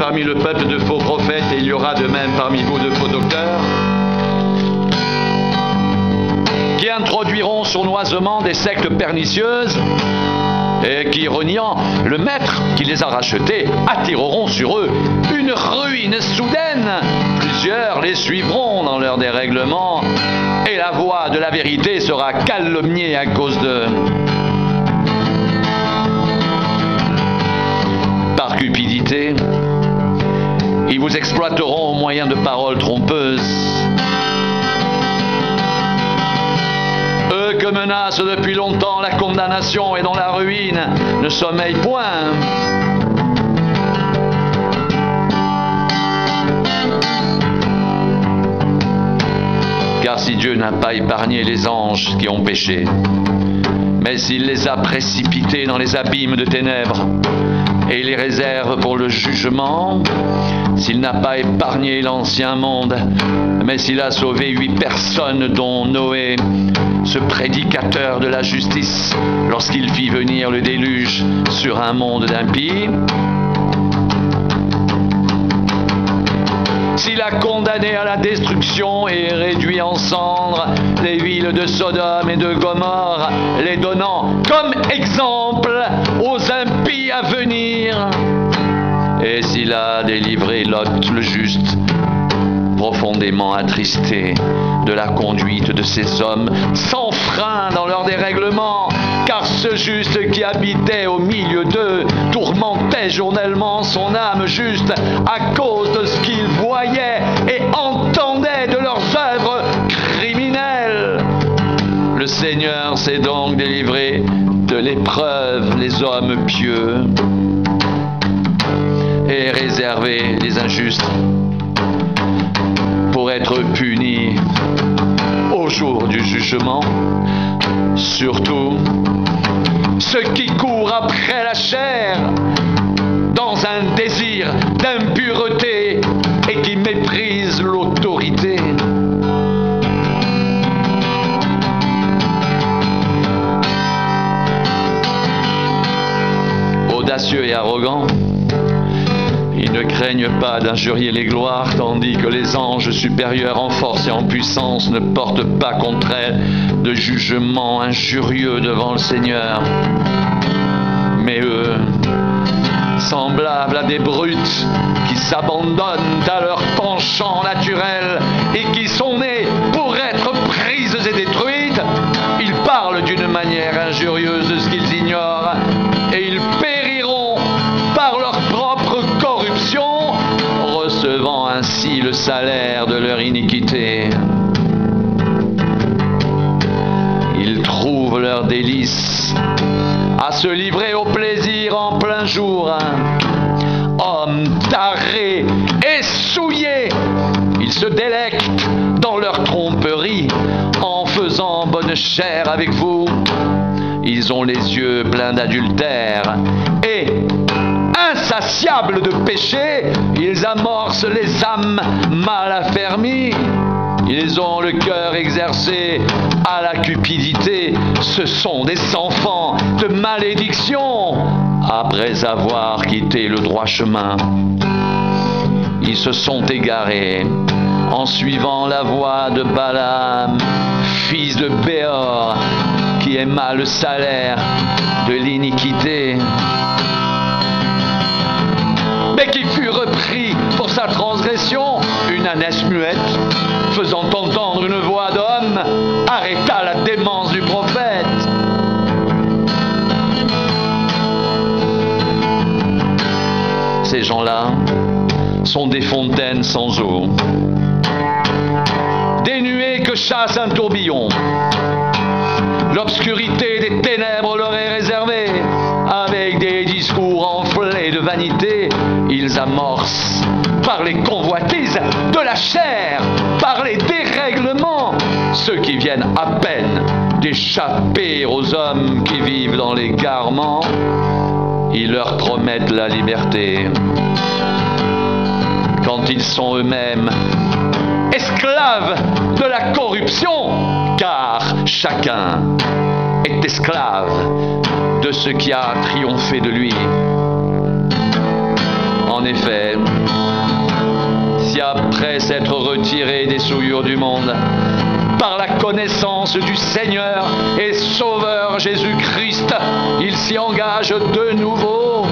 parmi le peuple de faux prophètes, et il y aura de même parmi vous de faux docteurs, qui introduiront sournoisement des sectes pernicieuses et qui, reniant le maître qui les a rachetés, attireront sur eux une ruine soudaine. Plusieurs les suivront dans leur dérèglement et la voie de la vérité sera calomniée à cause d'eux. Par cupidité, ils vous exploiteront au moyen de paroles trompeuses. Eux que menace depuis longtemps la condamnation et dont la ruine ne sommeille point. Car si Dieu n'a pas épargné les anges qui ont péché, mais s'il les a précipités dans les abîmes de ténèbres et les réserve pour le jugement, s'il n'a pas épargné l'ancien monde, mais s'il a sauvé 8 personnes dont Noé, ce prédicateur de la justice, lorsqu'il fit venir le déluge sur un monde d'impies, s'il a condamné à la destruction et réduit en cendres les villes de Sodome et de Gomorrhe, les donnant comme exemple aux impies à venir, et s'il a délivré Lot le juste, profondément attristé de la conduite de ces hommes, sans frein dans leur dérèglement, car ce juste qui habitait au milieu d'eux tourmentait journellement son âme juste à cause de ce qu'il voyait et entendait de leurs œuvres criminelles. Le Seigneur s'est donc délivré de l'épreuve les hommes pieux et réservé les injustes pour être punis au jour du jugement. Surtout ceux qui courent après la chair dans un désir d'impureté et qui méprisent l'autorité. Audacieux et arrogants, ils ne craignent pas d'injurier les gloires, tandis que les anges supérieurs en force et en puissance ne portent pas contre elles de jugement injurieux devant le Seigneur. Mais eux, semblables à des brutes qui s'abandonnent à leur penchant naturel et qui sont nés pour être prises et détruites, ils parlent d'une manière injurieuse de ce qu'ils ignorent et ils périront par leur propre corruption, recevant ainsi le salaire de leur iniquité. Ils trouvent leur délice à se livrer au plaisir en plein jour. Hommes tarés et souillés, ils se délectent dans leur tromperie en faisant bonne chère avec vous. Ils ont les yeux pleins d'adultère et, insatiables de péché, ils amorcent les âmes mal affermies. Ils ont le cœur exercé à la cupidité. Ce sont des enfants de malédiction. Après avoir quitté le droit chemin, ils se sont égarés en suivant la voie de Balaam, fils de Béor, qui aima le salaire de l'iniquité, mais qui fut repris pour sa transgression. Une ânesse muette, faisant entendre une voix d'homme, arrêta la démence du prophète. Ces gens-là sont des fontaines sans eau, des nuées que chasse un tourbillon. L'obscurité des ténèbres leur est réservée. Avec des discours enflés de vanité, ils amorcent par les convoitises de la chair, par les dérèglements, ceux qui viennent à peine d'échapper aux hommes qui vivent dans l'égarement. Ils leur promettent la liberté quand ils sont eux-mêmes esclaves de la corruption, car chacun est esclave de ce qui a triomphé de lui. En En effet, si après s'être retiré des souillures du monde, par la connaissance du Seigneur et Sauveur Jésus-Christ, ils s'y engagent de nouveau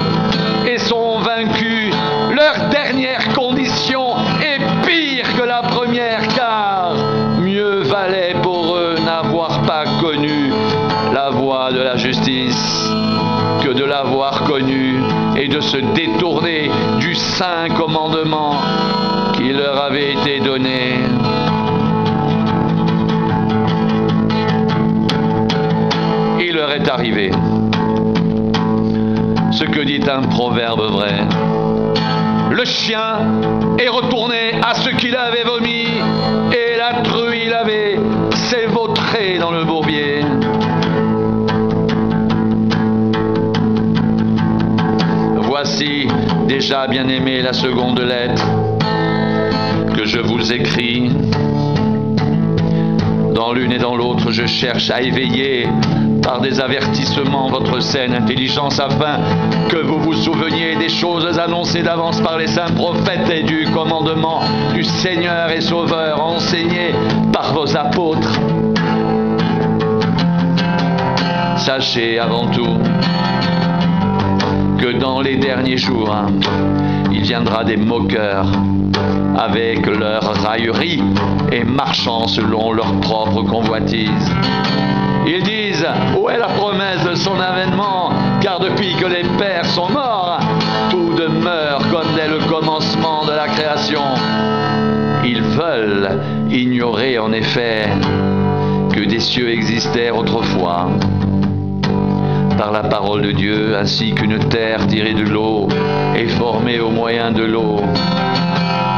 et sont vaincus, leur dernière condition est pire que la première, car mieux valait pour eux n'avoir pas connu la voie de la justice que de l'avoir connue et de se détourner du saint commandement qui leur avait été donné. Il leur est arrivé ce que dit un proverbe vrai. Le chien est retourné à ce qu'il avait vomi et la truie s'est vautrée dans le bourbier. Voici déjà, bien-aimés, la seconde lettre que je vous écris. Dans l'une et dans l'autre, je cherche à éveiller par des avertissements votre saine intelligence, afin que vous vous souveniez des choses annoncées d'avance par les saints prophètes et du commandement du Seigneur et Sauveur enseigné par vos apôtres. Sachez avant tout que dans les derniers jours, il viendra des moqueurs avec leurs railleries et marchant selon leur propre convoitise. Ils disent, où est la promesse de son avènement? Car depuis que les pères sont morts, tout demeure comme dès le commencement de la création. Ils veulent ignorer en effet que des cieux existèrent autrefois, par la parole de Dieu, ainsi qu'une terre tirée de l'eau est formée au moyen de l'eau,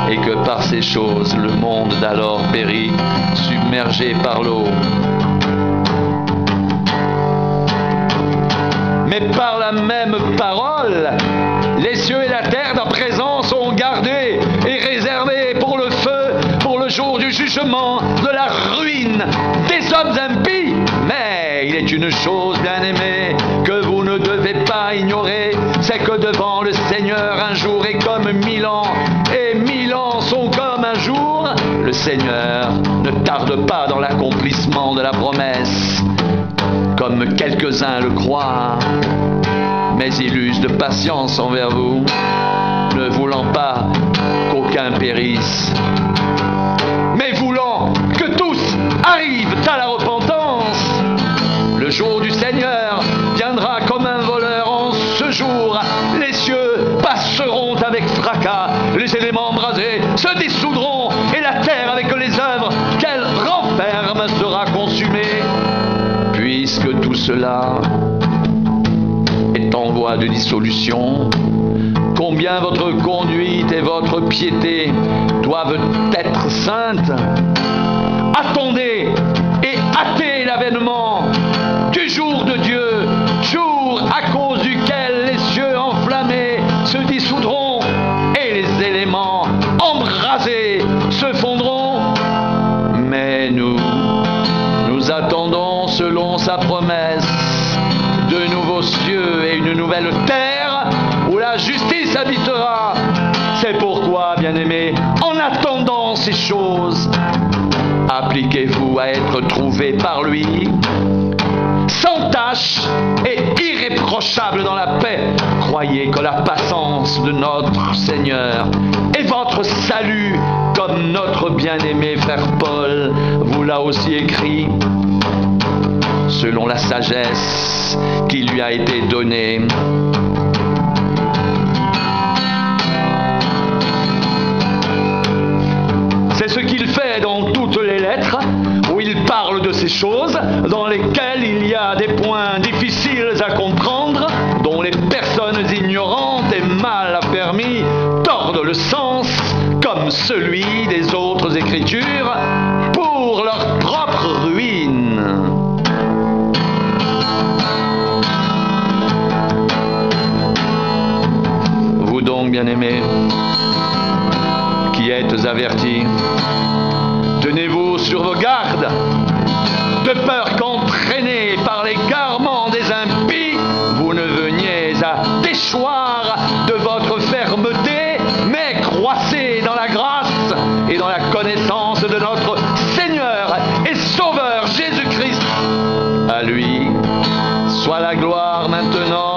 et que par ces choses le monde d'alors périt, submergé par l'eau. Mais par la même parole, les cieux et la terre d'à présent sont gardés et réservés pour le feu, pour le jour du jugement, de la ruine des hommes impies. Mais il est une chose, bien-aimée, que vous ne devez pas ignorer, c'est que devant le Seigneur un jour est comme 1000 ans, et 1000 ans sont comme un jour. Le Seigneur ne tarde pas dans l'accomplissement de la promesse, comme quelques-uns le croient, mais il use de patience envers vous, ne voulant pas qu'aucun périsse, mais voulant que tous arrivent à la repentance. Le jour du Seigneur viendra comme un voleur. En ce jour, les cieux passeront avec fracas, les éléments embrasés se dissoudront, et la terre avec les œuvres qu'elle renferme sera consumée. Puisque tout cela est en voie de dissolution, combien votre conduite et votre piété doivent être saintes. Attendez et hâtez l'avènement du jour de Dieu, jour à cause duquel les cieux enflammés se dissoudront et les éléments embrasés se fondront. Mais nous attendons selon sa promesse de nouveaux cieux et une nouvelle terre où la justice habitera. C'est pourquoi, bien-aimés, en attendant ces choses, appliquez-vous à être trouvés par lui, sans tache et irréprochable dans la paix. Croyez que la patience de notre Seigneur est votre salut, comme notre bien-aimé frère Paul vous l'a aussi écrit, selon la sagesse qui lui a été donnée. C'est ce qu'il fait dans toutes les lettres, où il parle de ces choses, dans lesquelles il y a des points difficiles à comprendre, dont les personnes ignorantes et mal affermies tordent le sens, comme celui des autres Écritures, pour leur propre ruine. Vous donc, bien-aimés, qui êtes avertis, tenez-vous sur vos gardes, de peur qu'entraînés par les garements des impies, vous ne veniez à déchoir de votre fermeté lui soit la gloire maintenant